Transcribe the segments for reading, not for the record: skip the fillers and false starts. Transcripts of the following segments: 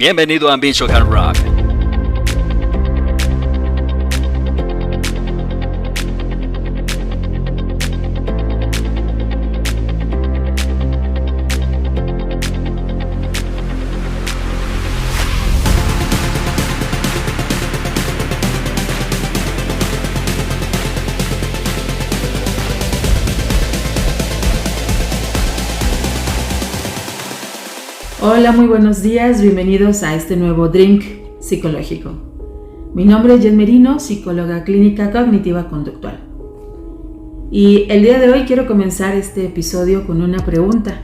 Bienvenido a Ambition Can Rock. Hola, muy buenos días, bienvenidos a este nuevo Drink Psicológico. Mi nombre es Jen Merino, psicóloga clínica cognitiva conductual. Y el día de hoy quiero comenzar este episodio con una pregunta.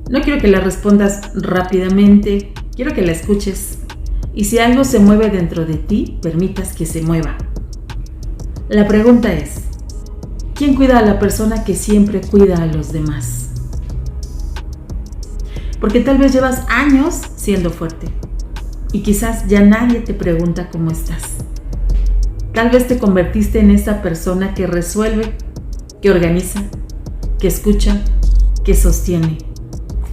No quiero que la respondas rápidamente, quiero que la escuches. Y si algo se mueve dentro de ti, permitas que se mueva. La pregunta es, ¿quién cuida a la persona que siempre cuida a los demás? Porque tal vez llevas años siendo fuerte y quizás ya nadie te pregunta cómo estás. Tal vez te convertiste en esa persona que resuelve, que organiza, que escucha, que sostiene,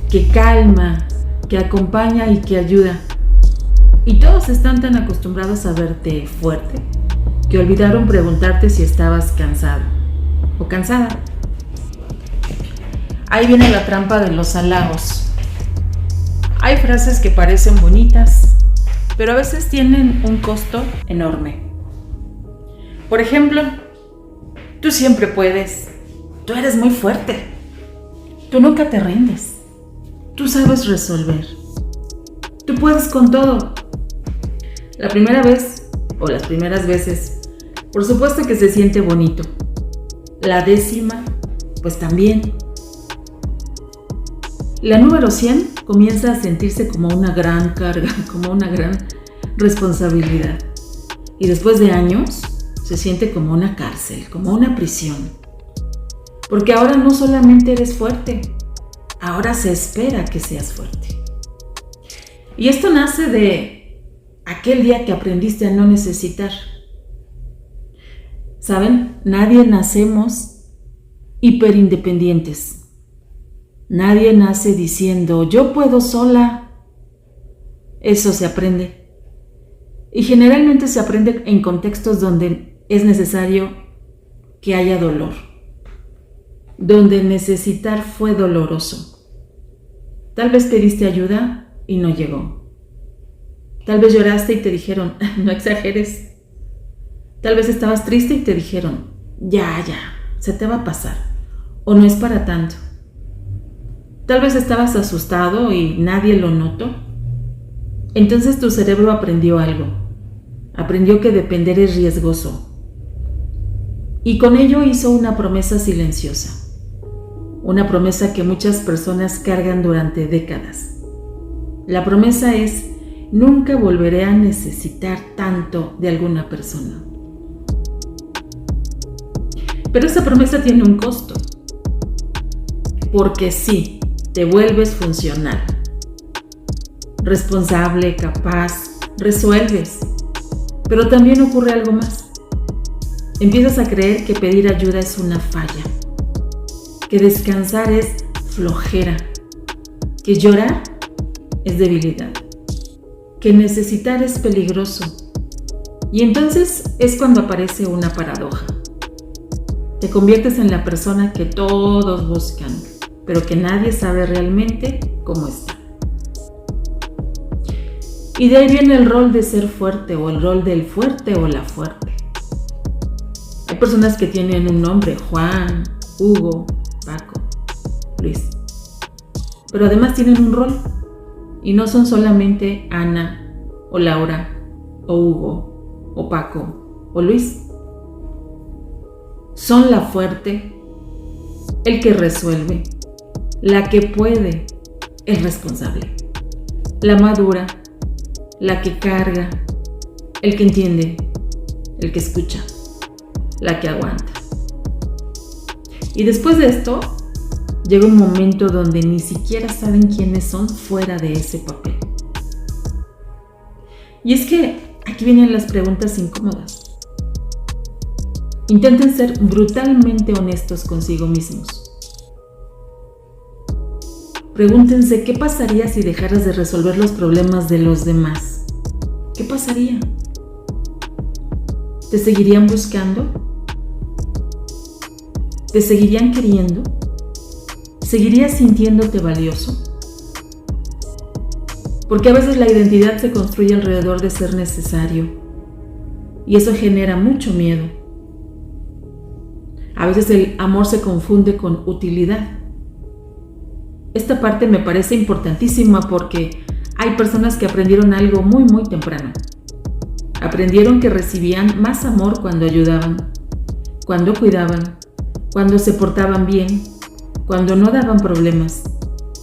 que calma, que acompaña y que ayuda. Y todos están tan acostumbrados a verte fuerte que olvidaron preguntarte si estabas cansado o cansada. Ahí viene la trampa de los halagos. Hay frases que parecen bonitas, pero a veces tienen un costo enorme. Por ejemplo, tú siempre puedes, tú eres muy fuerte, tú nunca te rindes, tú sabes resolver, tú puedes con todo. La primera vez o las primeras veces, por supuesto que se siente bonito. La 10ª, pues también. La número 100 comienza a sentirse como una gran carga, como una gran responsabilidad. Y después de años, se siente como una cárcel, como una prisión. Porque ahora no solamente eres fuerte, ahora se espera que seas fuerte. Y esto nace de aquel día que aprendiste a no necesitar. ¿Saben? Nadie nacemos hiperindependientes. Nadie nace diciendo, yo puedo sola. Eso se aprende. Y generalmente se aprende en contextos donde es necesario que haya dolor. Donde necesitar fue doloroso. Tal vez pediste ayuda y no llegó. Tal vez lloraste y te dijeron, no exageres. Tal vez estabas triste y te dijeron, ya, se te va a pasar. O no es para tanto. Tal vez estabas asustado y nadie lo notó. Entonces tu cerebro aprendió algo. Aprendió que depender es riesgoso. Y con ello hizo una promesa silenciosa. Una promesa que muchas personas cargan durante décadas. La promesa es, nunca volveré a necesitar tanto de alguna persona. Pero esa promesa tiene un costo. Porque sí, te vuelves funcional, responsable, capaz, resuelves. Pero también ocurre algo más. Empiezas a creer que pedir ayuda es una falla, que descansar es flojera, que llorar es debilidad, que necesitar es peligroso. Y entonces es cuando aparece una paradoja. Te conviertes en la persona que todos buscan, pero que nadie sabe realmente cómo está. Y de ahí viene el rol de ser fuerte, o el rol del fuerte o la fuerte. Hay personas que tienen un nombre, Juan, Hugo, Paco, Luis. Pero además tienen un rol, y no son solamente Ana, o Laura, o Hugo, o Paco, o Luis. Son la fuerte, el que resuelve, la que puede, el responsable, la madura, la que carga, el que entiende, el que escucha, la que aguanta. Y después de esto, llega un momento donde ni siquiera saben quiénes son fuera de ese papel. Y es que aquí vienen las preguntas incómodas. Intenten ser brutalmente honestos consigo mismos. Pregúntense qué pasaría si dejaras de resolver los problemas de los demás. ¿Qué pasaría? ¿Te seguirían buscando? ¿Te seguirían queriendo? ¿Seguirías sintiéndote valioso? Porque a veces la identidad se construye alrededor de ser necesario y eso genera mucho miedo. A veces el amor se confunde con utilidad. Esta parte me parece importantísima porque hay personas que aprendieron algo muy temprano. Aprendieron que recibían más amor cuando ayudaban, cuando cuidaban, cuando se portaban bien, cuando no daban problemas,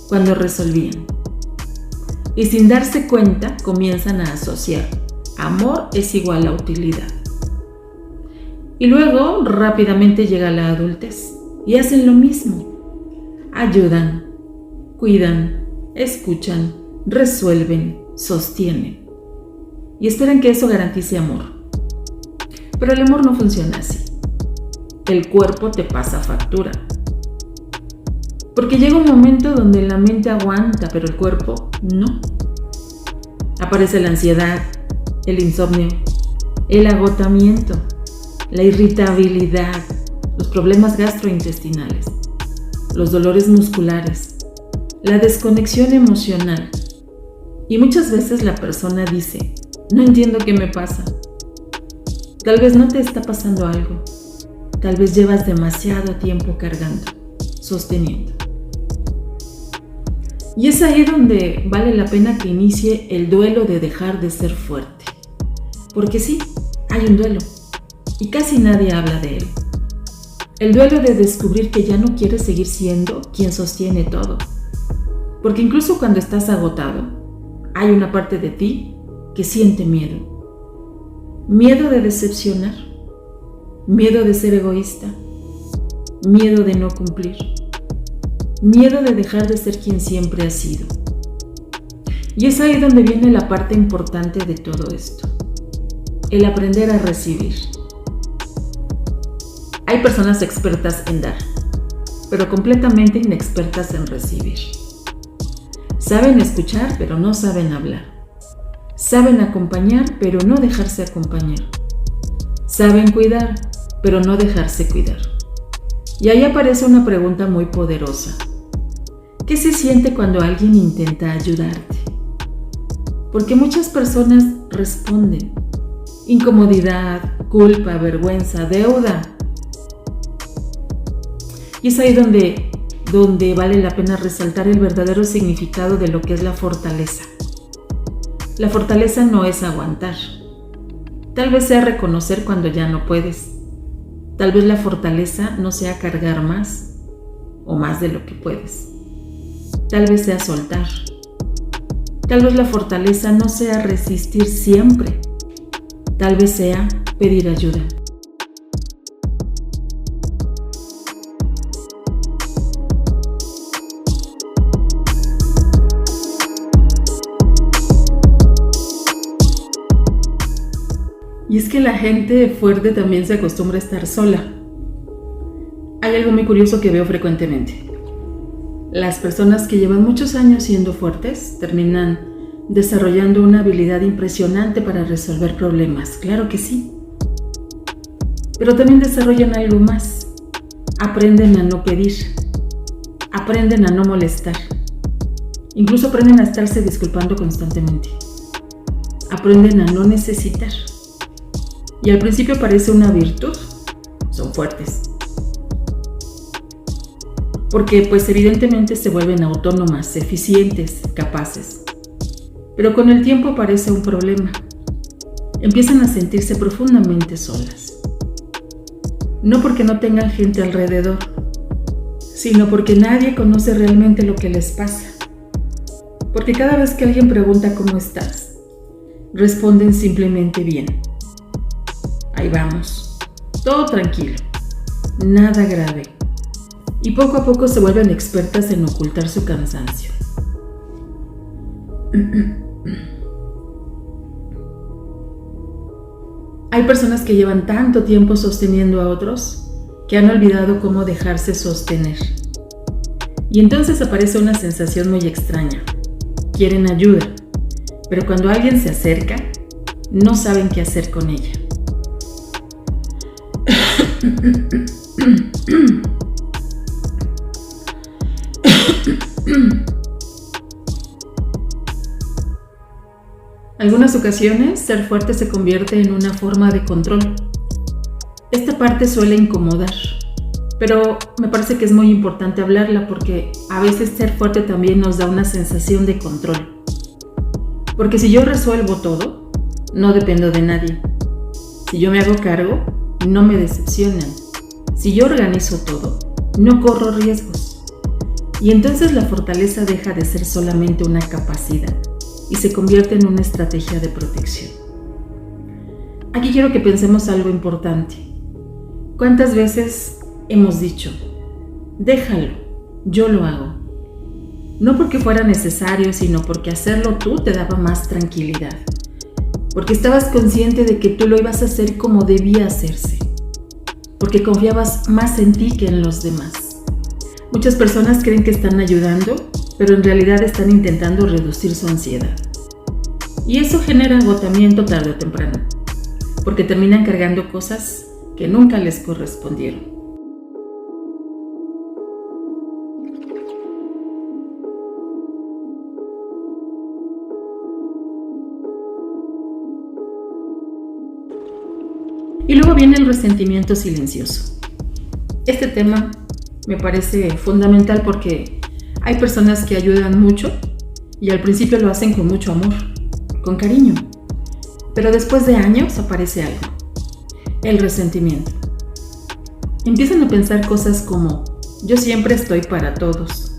cuando resolvían. Y sin darse cuenta comienzan a asociar amor es igual a utilidad. Y luego rápidamente llega la adultez y hacen lo mismo. Ayudan, cuidan, escuchan, resuelven, sostienen. Y esperan que eso garantice amor. Pero el amor no funciona así. El cuerpo te pasa factura. Porque llega un momento donde la mente aguanta, pero el cuerpo no. Aparece la ansiedad, el insomnio, el agotamiento, la irritabilidad, los problemas gastrointestinales, los dolores musculares, la desconexión emocional. Y muchas veces la persona dice, no entiendo qué me pasa. Tal vez no te está pasando algo. Tal vez llevas demasiado tiempo cargando, sosteniendo. Y es ahí donde vale la pena que inicie el duelo de dejar de ser fuerte. Porque sí, hay un duelo y casi nadie habla de él. El duelo de descubrir que ya no quieres seguir siendo quien sostiene todo. Porque incluso cuando estás agotado, hay una parte de ti que siente miedo. Miedo de decepcionar, miedo de ser egoísta, miedo de no cumplir. Miedo de dejar de ser quien siempre has sido. Y es ahí donde viene la parte importante de todo esto. El aprender a recibir. Hay personas expertas en dar, pero completamente inexpertas en recibir. Saben escuchar, pero no saben hablar. Saben acompañar, pero no dejarse acompañar. Saben cuidar, pero no dejarse cuidar. Y ahí aparece una pregunta muy poderosa. ¿Qué se siente cuando alguien intenta ayudarte? Porque muchas personas responden. Incomodidad, culpa, vergüenza, deuda. Y es ahí donde vale la pena resaltar el verdadero significado de lo que es la fortaleza. La fortaleza no es aguantar. Tal vez sea reconocer cuando ya no puedes. Tal vez la fortaleza no sea cargar más o más de lo que puedes. Tal vez sea soltar. Tal vez la fortaleza no sea resistir siempre. Tal vez sea pedir ayuda. Y es que la gente fuerte también se acostumbra a estar sola. Hay algo muy curioso que veo frecuentemente. Las personas que llevan muchos años siendo fuertes terminan desarrollando una habilidad impresionante para resolver problemas. Claro que sí. Pero también desarrollan algo más. Aprenden a no pedir. Aprenden a no molestar. Incluso aprenden a estarse disculpando constantemente. Aprenden a no necesitar. Y al principio parece una virtud. Son fuertes. Porque pues evidentemente se vuelven autónomas, eficientes, capaces. Pero con el tiempo aparece un problema. Empiezan a sentirse profundamente solas. No porque no tengan gente alrededor, sino porque nadie conoce realmente lo que les pasa. Porque cada vez que alguien pregunta ¿cómo estás?, responden simplemente bien. Ahí vamos, todo tranquilo, nada grave. Y poco a poco se vuelven expertas en ocultar su cansancio. Hay personas que llevan tanto tiempo sosteniendo a otros que han olvidado cómo dejarse sostener. Y entonces aparece una sensación muy extraña. Quieren ayuda, pero cuando alguien se acerca, no saben qué hacer con ella. Algunas ocasiones, ser fuerte se convierte en una forma de control. Esta parte suele incomodar, pero me parece que es muy importante hablarla porque a veces ser fuerte también nos da una sensación de control. Porque si yo resuelvo todo, no dependo de nadie. Si yo me hago cargo, no me decepcionan. Si yo organizo todo, no corro riesgos. Y entonces la fortaleza deja de ser solamente una capacidad y se convierte en una estrategia de protección. Aquí quiero que pensemos algo importante. ¿Cuántas veces hemos dicho, déjalo, yo lo hago? No porque fuera necesario, sino porque hacerlo tú te daba más tranquilidad. Porque estabas consciente de que tú lo ibas a hacer como debía hacerse. Porque confiabas más en ti que en los demás. Muchas personas creen que están ayudando, pero en realidad están intentando reducir su ansiedad. Y eso genera agotamiento tarde o temprano, porque terminan cargando cosas que nunca les correspondieron. Y luego viene el resentimiento silencioso. Este tema me parece fundamental porque hay personas que ayudan mucho y al principio lo hacen con mucho amor, con cariño, pero después de años aparece algo, el resentimiento. Empiezan a pensar cosas como, yo siempre estoy para todos,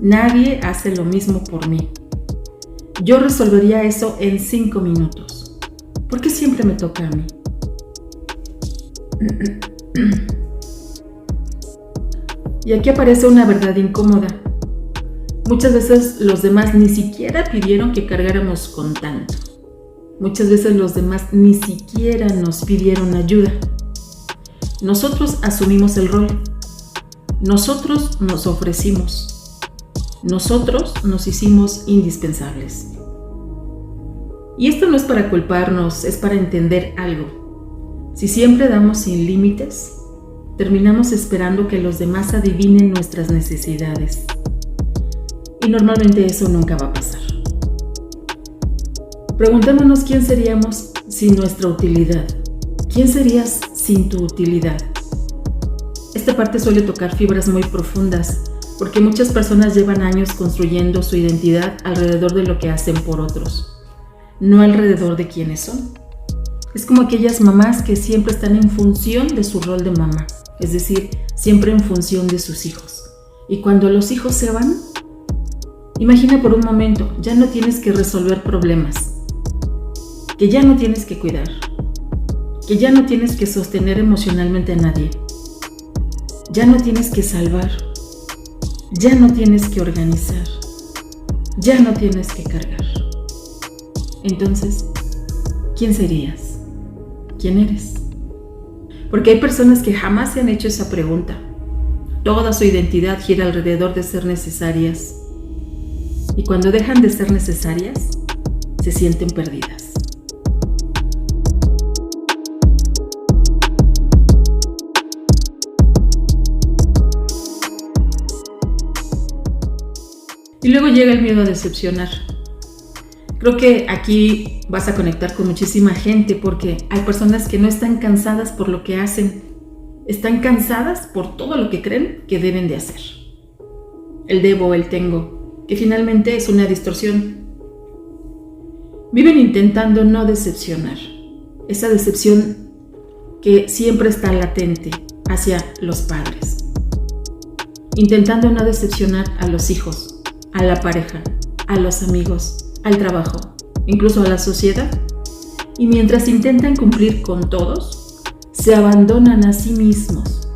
nadie hace lo mismo por mí, yo resolvería eso en 5 minutos, ¿por qué siempre me toca a mí? Y aquí aparece una verdad incómoda. Muchas veces los demás ni siquiera pidieron que cargáramos con tanto. Muchas veces los demás ni siquiera nos pidieron ayuda. Nosotros asumimos el rol. Nosotros nos ofrecimos. Nosotros nos hicimos indispensables. Y esto no es para culparnos, es para entender algo. Si siempre damos sin límites, terminamos esperando que los demás adivinen nuestras necesidades. Y normalmente eso nunca va a pasar. Preguntémonos quién seríamos sin nuestra utilidad. ¿Quién serías sin tu utilidad? Esta parte suele tocar fibras muy profundas, porque muchas personas llevan años construyendo su identidad alrededor de lo que hacen por otros, no alrededor de quiénes son. Es como aquellas mamás que siempre están en función de su rol de mamá, es decir, siempre en función de sus hijos. Y cuando los hijos se van, imagina por un momento, ya no tienes que resolver problemas, que ya no tienes que cuidar, que ya no tienes que sostener emocionalmente a nadie, ya no tienes que salvar, ya no tienes que organizar, ya no tienes que cargar. Entonces, ¿quién serías? ¿Quién eres? Porque hay personas que jamás se han hecho esa pregunta. Toda su identidad gira alrededor de ser necesarias. Y cuando dejan de ser necesarias, se sienten perdidas. Y luego llega el miedo a decepcionar. Creo que aquí vas a conectar con muchísima gente porque hay personas que no están cansadas por lo que hacen, están cansadas por todo lo que creen que deben de hacer. El debo, el tengo, que finalmente es una distorsión. Viven intentando no decepcionar, esa decepción que siempre está latente hacia los padres. Intentando no decepcionar a los hijos, a la pareja, a los amigos, al trabajo, incluso a la sociedad. Y mientras intentan cumplir con todos, se abandonan a sí mismos.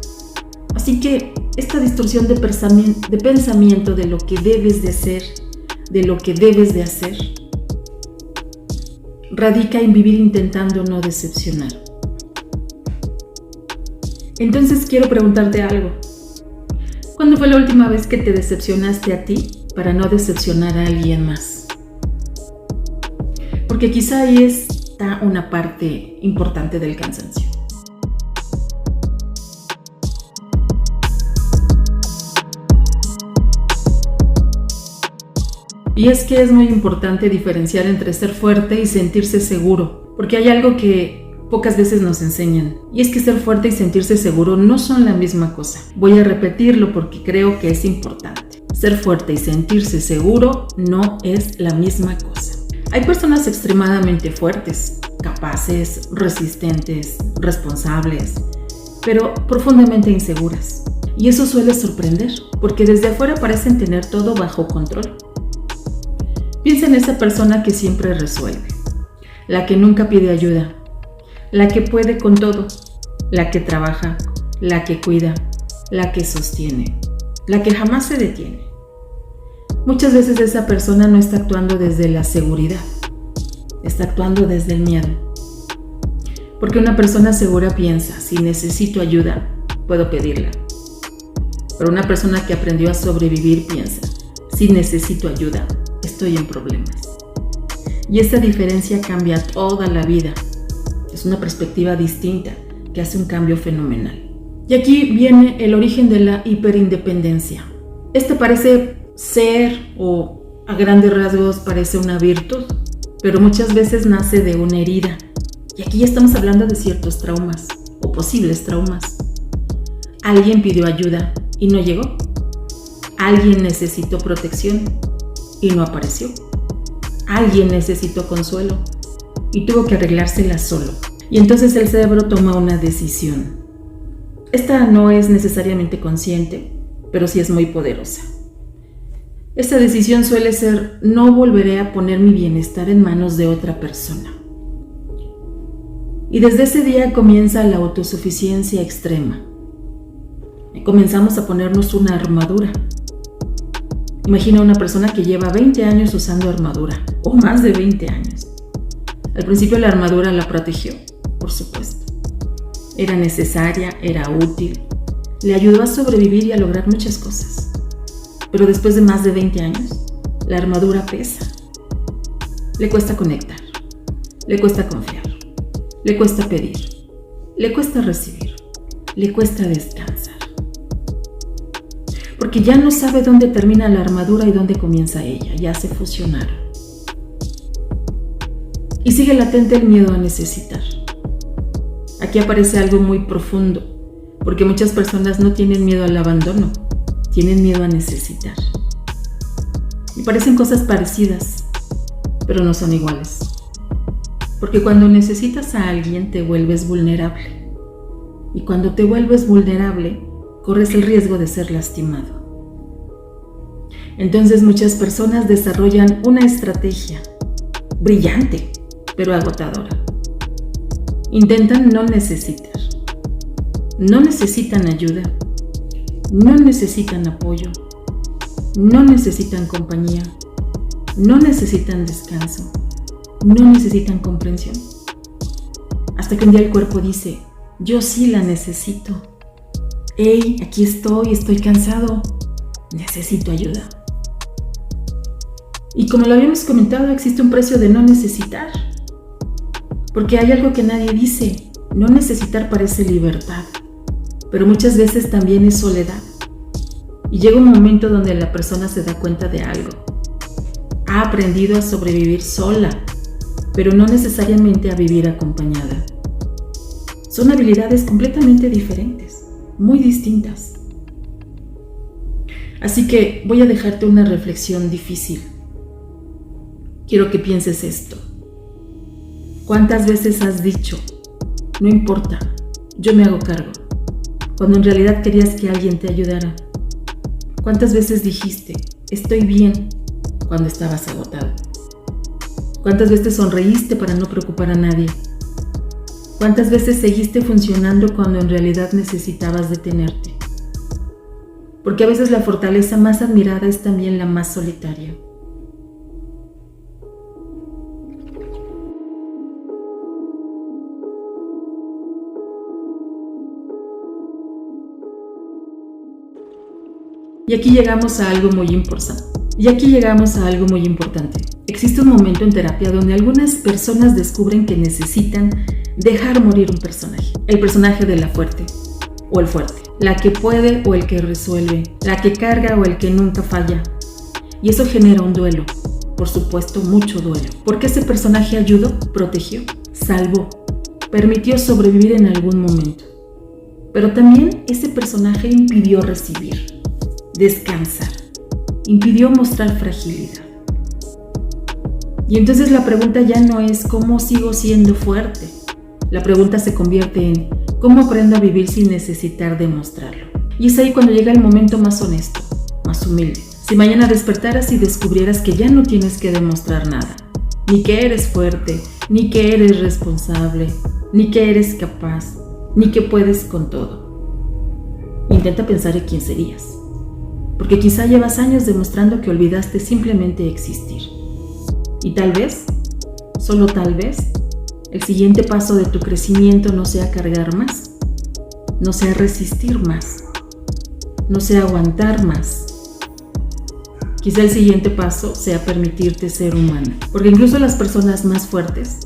Así que esta distorsión de pensamiento de lo que debes de ser, de lo que debes de hacer, radica en vivir intentando no decepcionar. Entonces quiero preguntarte algo. ¿Cuándo fue la última vez que te decepcionaste a ti para no decepcionar a alguien más? Porque quizá ahí está una parte importante del cansancio. Y es que es muy importante diferenciar entre ser fuerte y sentirse seguro, porque hay algo que pocas veces nos enseñan, y es que ser fuerte y sentirse seguro no son la misma cosa. Voy a repetirlo porque creo que es importante. Ser fuerte y sentirse seguro no es la misma cosa. Hay personas extremadamente fuertes, capaces, resistentes, responsables, pero profundamente inseguras. Y eso suele sorprender, porque desde afuera parecen tener todo bajo control. Piensa en esa persona que siempre resuelve, la que nunca pide ayuda, la que puede con todo, la que trabaja, la que cuida, la que sostiene, la que jamás se detiene. Muchas veces esa persona no está actuando desde la seguridad, está actuando desde el miedo. Porque una persona segura piensa, si necesito ayuda, puedo pedirla. Pero una persona que aprendió a sobrevivir piensa, si necesito ayuda, estoy en problemas. Y esa diferencia cambia toda la vida. Es una perspectiva distinta que hace un cambio fenomenal. Y aquí viene el origen de la hiperindependencia. Este parece ser, o a grandes rasgos parece una virtud, pero muchas veces nace de una herida. Y aquí ya estamos hablando de ciertos traumas, o posibles traumas. Alguien pidió ayuda y no llegó. Alguien necesitó protección y no apareció. Alguien necesitó consuelo y tuvo que arreglársela solo. Y entonces el cerebro toma una decisión. Esta no es necesariamente consciente, pero sí es muy poderosa. Esta decisión suele ser: no volveré a poner mi bienestar en manos de otra persona. Y desde ese día comienza la autosuficiencia extrema. Y comenzamos a ponernos una armadura. Imagina una persona que lleva 20 años usando armadura, o más de 20 años. Al principio la armadura la protegió, por supuesto. Era necesaria, era útil, le ayudó a sobrevivir y a lograr muchas cosas. Pero después de más de 20 años, la armadura pesa. Le cuesta conectar, le cuesta confiar, le cuesta pedir, le cuesta recibir, le cuesta descansar. Porque ya no sabe dónde termina la armadura y dónde comienza ella, ya se fusionaron. Y sigue latente el miedo a necesitar. Aquí aparece algo muy profundo, porque muchas personas no tienen miedo al abandono, tienen miedo a necesitar. Y parecen cosas parecidas, pero no son iguales. Porque cuando necesitas a alguien te vuelves vulnerable. Y cuando te vuelves vulnerable, corres el riesgo de ser lastimado. Entonces muchas personas desarrollan una estrategia brillante, pero agotadora. Intentan no necesitar. No necesitan ayuda. No necesitan apoyo. No necesitan compañía. No necesitan descanso. No necesitan comprensión. Hasta que un día el cuerpo dice: yo sí la necesito. Hey, aquí estoy cansado, necesito ayuda. Y como lo habíamos comentado, existe un precio de no necesitar. Porque hay algo que nadie dice: no necesitar parece libertad, pero muchas veces también es soledad. Y llega un momento donde la persona se da cuenta de algo. Ha aprendido a sobrevivir sola, pero no necesariamente a vivir acompañada. Son habilidades completamente diferentes, muy distintas. Así que voy a dejarte una reflexión difícil. Quiero que pienses esto. ¿Cuántas veces has dicho: no importa, yo me hago cargo, cuando en realidad querías que alguien te ayudara? ¿Cuántas veces dijiste: estoy bien, cuando estabas agotado? ¿Cuántas veces sonreíste para no preocupar a nadie? ¿Cuántas veces seguiste funcionando cuando en realidad necesitabas detenerte? Porque a veces la fortaleza más admirada es también la más solitaria. Y aquí llegamos a algo muy importante. Existe un momento en terapia donde algunas personas descubren que necesitan dejar morir un personaje. El personaje de la fuerte o el fuerte. La que puede o el que resuelve. La que carga o el que nunca falla. Y eso genera un duelo. Por supuesto, mucho duelo. Porque ese personaje ayudó, protegió, salvó, permitió sobrevivir en algún momento. Pero también ese personaje impidió recibir, descansar, impidió mostrar fragilidad. Y entonces la pregunta ya no es ¿cómo sigo siendo fuerte? La pregunta se convierte en ¿cómo aprendo a vivir sin necesitar demostrarlo? Y es ahí cuando llega el momento más honesto, más humilde. Si mañana despertaras y descubrieras que ya no tienes que demostrar nada, ni que eres fuerte, ni que eres responsable, ni que eres capaz, ni que puedes con todo. Intenta pensar en quién serías, porque quizá llevas años demostrando que olvidaste simplemente existir. Y tal vez, solo tal vez, el siguiente paso de tu crecimiento no sea cargar más, no sea resistir más, no sea aguantar más. Quizá el siguiente paso sea permitirte ser humana, porque incluso las personas más fuertes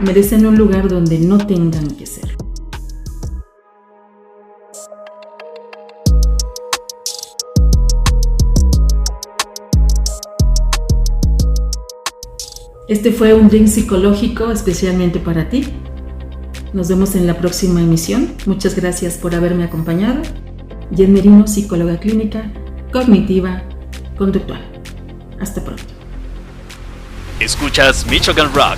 merecen un lugar donde no tengan que ser. Este fue un drink psicológico especialmente para ti. Nos vemos en la próxima emisión. Muchas gracias por haberme acompañado. Jen Merino, psicóloga clínica, cognitiva, conductual. Hasta pronto. Escuchas Michoacán Rock